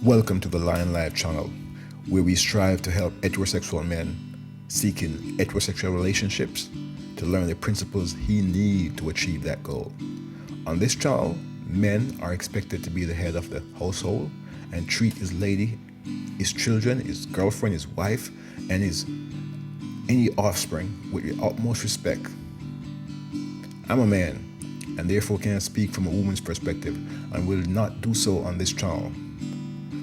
Welcome to the Lion Live channel, where we strive to help heterosexual men seeking heterosexual relationships to learn the principles he needs to achieve that goal. On this channel, men are expected to be the head of the household and treat his lady, his children, his girlfriend, his wife, and his any offspring with the utmost respect. I'm a man and therefore can speak from a woman's perspective and will not do so on this channel.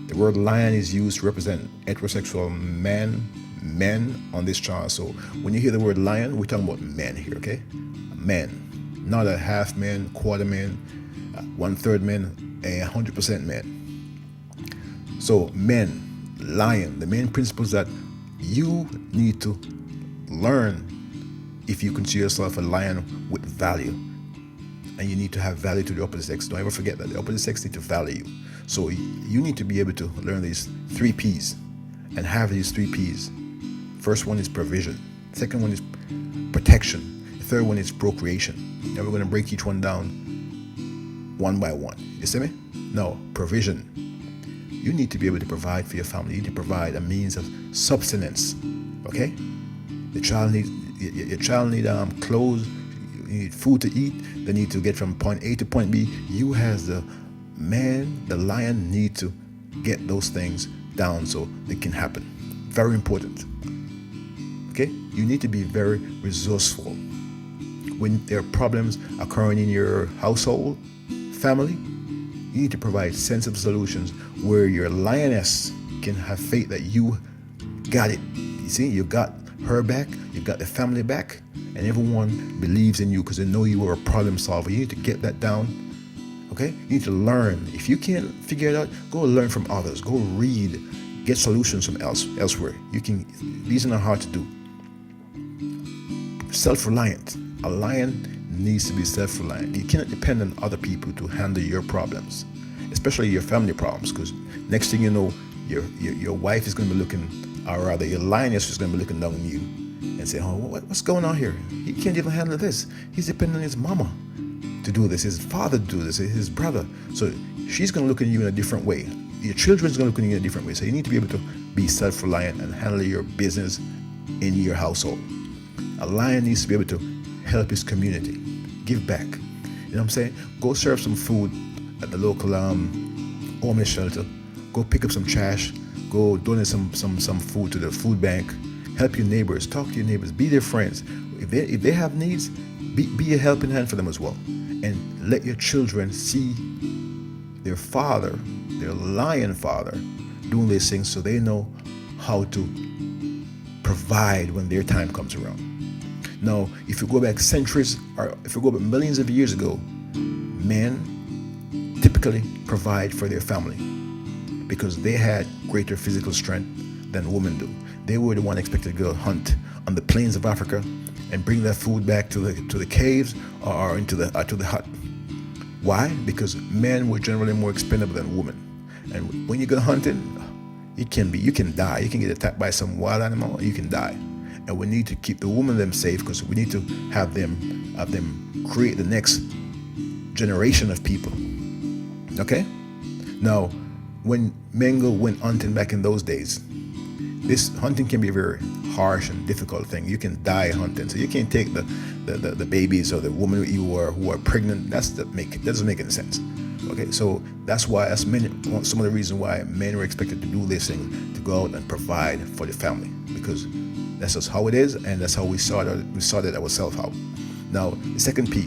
The word lion is used to represent heterosexual men on this channel. So when you hear the word lion, we're talking about men here, okay? Men, not a half man, quarter man, 1/3 men, 100% men. So men, lion, the main principles that you need to learn if you consider yourself a lion with value. And you need to have value to the opposite sex. Don't ever forget that the opposite sex need to value you. So you need to be able to learn these 3 P's and have these 3 P's. First one is provision. Second one is protection. The third one is procreation. Now we're going to break each one down one by one. You see me? No, provision. You need to be able to provide for your family. You need to provide a means of subsistence. Okay? Your child need clothes. You need food to eat. They need to get from point A to point B. You as the man, the lion, need to get those things down so they can happen. Very important. Okay? You need to be very resourceful. When there are problems occurring in your household, family, you need to provide sensible solutions where your lioness can have faith that you got it. You see, you got her back, you got the family back, and everyone believes in you because they know you are a problem solver. You need to get that down. Okay? You need to learn. If you can't figure it out, go learn from others. Go read. Get solutions from elsewhere. These are not hard to do. Self-reliant. A lion needs to be self-reliant. You cannot depend on other people to handle your problems, especially your family problems, because next thing you know, your wife is going to be looking, or rather your lioness is going to be looking down on you and say, oh, what's going on here? He can't even handle this. He's depending on his mama to do this, his father to do this, his brother. So she's going to look at you in a different way. Your children's going to look at you in a different way. So you need to be able to be self-reliant and handle your business in your household. A lion needs to be able to help his community, give back. You know what I'm saying? Go serve some food at the local homeless shelter. Go pick up some trash. Go donate some food to the food bank. Help your neighbors. Talk to your neighbors. Be their friends. If they have needs, be a helping hand for them as well. And let your children see their father, their lion father, doing these things so they know how to provide when their time comes around. Now, if you go back centuries, or if you go back millions of years ago, men typically provide for their family because they had greater physical strength than women do. They were the one expected to go hunt on the plains of Africa and bring that food back to the caves or into the hut. Why? Because men were generally more expendable than women. And when you go hunting, you can die. You can get attacked by some wild animal, you can die. And we need to keep the women them safe because we need to have them create the next generation of people. Okay? Now, when men went hunting back in those days, this hunting can be a very harsh and difficult thing. You can die hunting, so you can't take the babies or the women who are pregnant. That doesn't make any sense. Okay, so that's why some of the reasons why men were expected to do this thing, to go out and provide for the family, because that's just how it is, and that's how we sorted ourselves out. Now, the second P,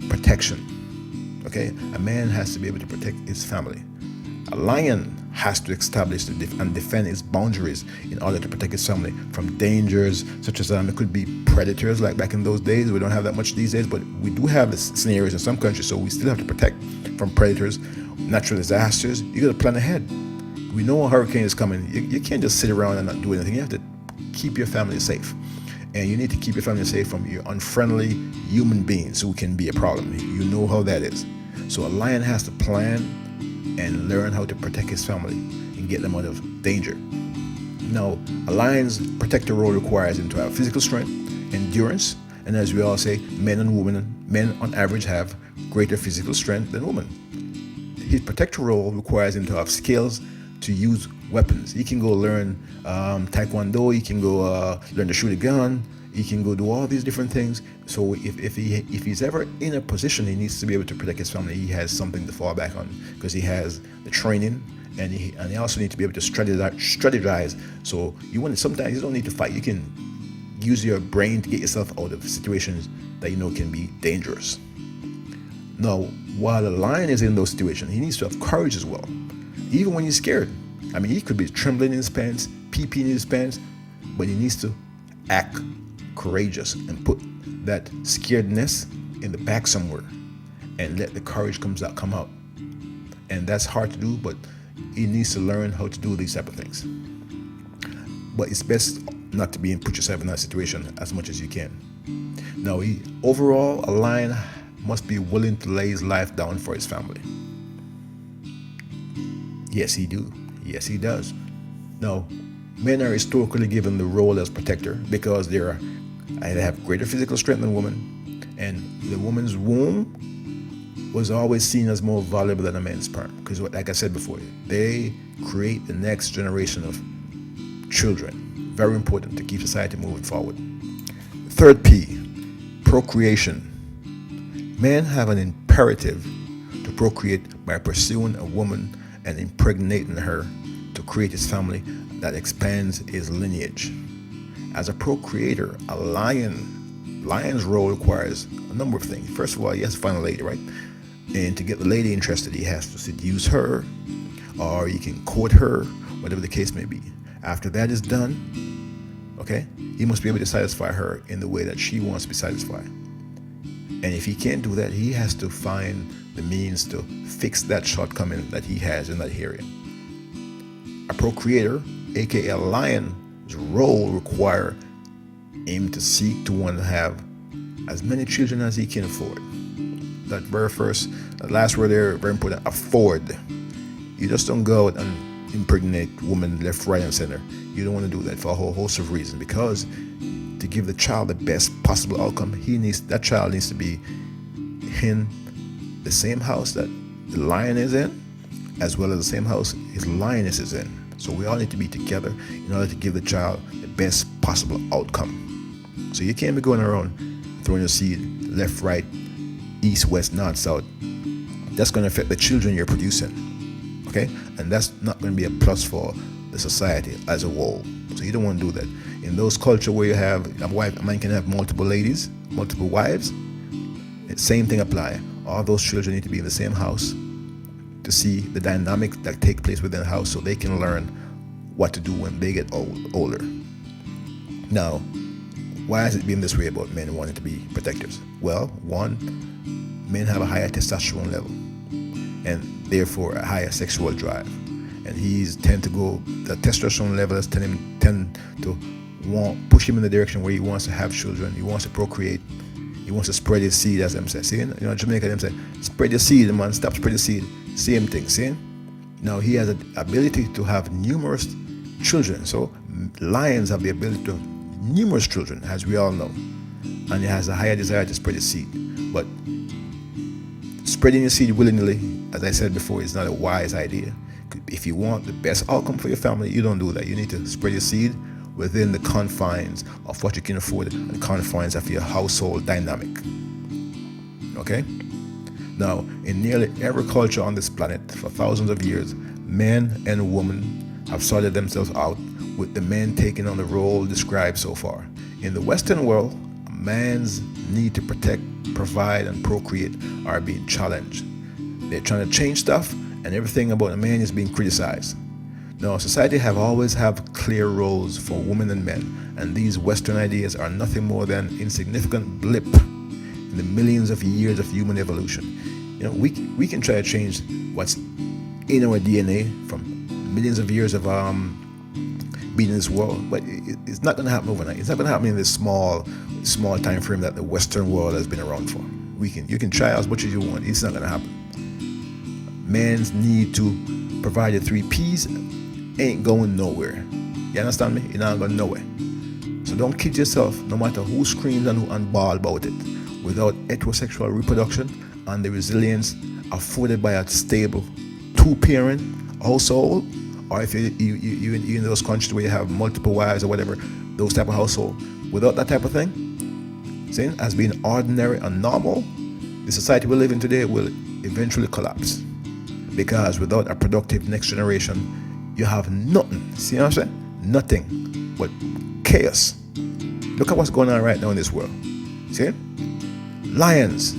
protection. Okay, a man has to be able to protect his family. A lion has to establish and defend its boundaries in order to protect its family from dangers such as it could be predators, like back in those days. We don't have that much these days, but we do have the scenarios in some countries, so we still have to protect from predators, natural disasters. You got to plan ahead. We know a hurricane is coming. You can't just sit around and not do anything. You have to keep your family safe, and you need to keep your family safe from your unfriendly human beings who can be a problem. You know how that is. So a lion has to plan and learn how to protect his family and get them out of danger. Now, a lion's protector role requires him to have physical strength, endurance, and as we all say, men on average have greater physical strength than women. his protector role requires him to have skills to use weapons. He can go learn taekwondo. He can go learn to shoot a gun. He can go do all these different things. So if he's ever in a position he needs to be able to protect his family, he has something to fall back on because he has the training, and he also needs to be able to strategize. So sometimes you don't need to fight. You can use your brain to get yourself out of situations that you know can be dangerous. Now, while a lion is in those situations, he needs to have courage as well, even when he's scared. I mean, he could be trembling in his pants, peeing in his pants, but he needs to act courageous and put that scaredness in the back somewhere and let the courage come out. And that's hard to do, but he needs to learn how to do these type of things. But it's best not to put yourself in that situation as much as you can. Now, overall, a lion must be willing to lay his life down for his family. Yes, he do. Yes, he does. Now, men are historically given the role as protector because they have greater physical strength than women, and the woman's womb was always seen as more valuable than a man's sperm because, like I said before, they create the next generation of children. Very important to keep society moving forward. Third P, procreation. Men have an imperative to procreate by pursuing a woman and impregnating her to create his family that expands his lineage. As a procreator, a lion's role requires a number of things. First of all, he has to find a lady, right? And to get the lady interested, he has to seduce her, or he can court her, whatever the case may be. After that is done, okay, he must be able to satisfy her in the way that she wants to be satisfied. And if he can't do that, he has to find the means to fix that shortcoming that he has in that area. A procreator, aka a lion's role, require him to seek to want to have as many children as he can afford. That last word there, very important, afford. You just don't go out and impregnate women left, right, and center. You don't want to do that for a whole host of reasons, because to give the child the best possible outcome, that child needs to be in the same house that the lion is in, as well as the same house his lioness is in. So we all need to be together in order to give the child the best possible outcome. So you can't be going around throwing your seed left, right, east, west, north, south. That's going to affect the children you're producing, okay? And that's not going to be a plus for the society as a whole. So you don't want to do that. In those cultures where you have a man can have multiple ladies, multiple wives, the same thing apply. All those children need to be in the same house to see the dynamic that take place within the house, so they can learn what to do when they get older. Now, why has it been this way about men wanting to be protectors? Well, one, men have a higher testosterone level and therefore a higher sexual drive. And the testosterone level has tend to push him in the direction where he wants to have children, he wants to procreate, he wants to spread his seed, as them say. See, Jamaica, them say, spread your seed, man, stop spread your seed. Same thing, see? Now, he has the ability to have numerous children. So, lions have the ability to have numerous children, as we all know. And he has a higher desire to spread his seed. But spreading your seed willy-nilly, as I said before, is not a wise idea. If you want the best outcome for your family, you don't do that. You need to spread your seed within the confines of what you can afford and the confines of your household dynamic. Okay? Now, in nearly every culture on this planet for thousands of years, men and women have sorted themselves out, with the men taking on the role described so far. In the Western world, a man's need to protect, provide, and procreate are being challenged. They're trying to change stuff, and everything about a man is being criticized. Now, society have always have clear roles for women and men, and these Western ideas are nothing more than insignificant blip in the millions of years of human evolution. We can try to change what's in our DNA from millions of years of being in this world, but it's not going to happen overnight. It's not going to happen in this small time frame that the Western world has been around for. You can try as much as you want. It's not going to happen. Men's need to provide the 3 P's ain't going nowhere. You understand me? You're not going nowhere. So don't kid yourself, no matter who screams and bawl about it. without heterosexual reproduction and the resilience afforded by a stable two-parent household, or if you in those countries where you have multiple wives or whatever, those type of household, without that type of thing, see, as being ordinary and normal, the society we live in today will eventually collapse. Because without a productive next generation, you have nothing. See what I'm saying? Nothing but chaos. Look at what's going on right now in this world. See? Lions,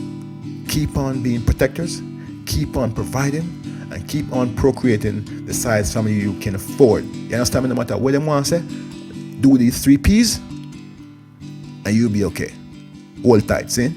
keep on being protectors, keep on providing, and keep on procreating the size family you can afford. You understand me? No matter what they want to say, do these 3 P's, and you'll be okay. Hold tight, see?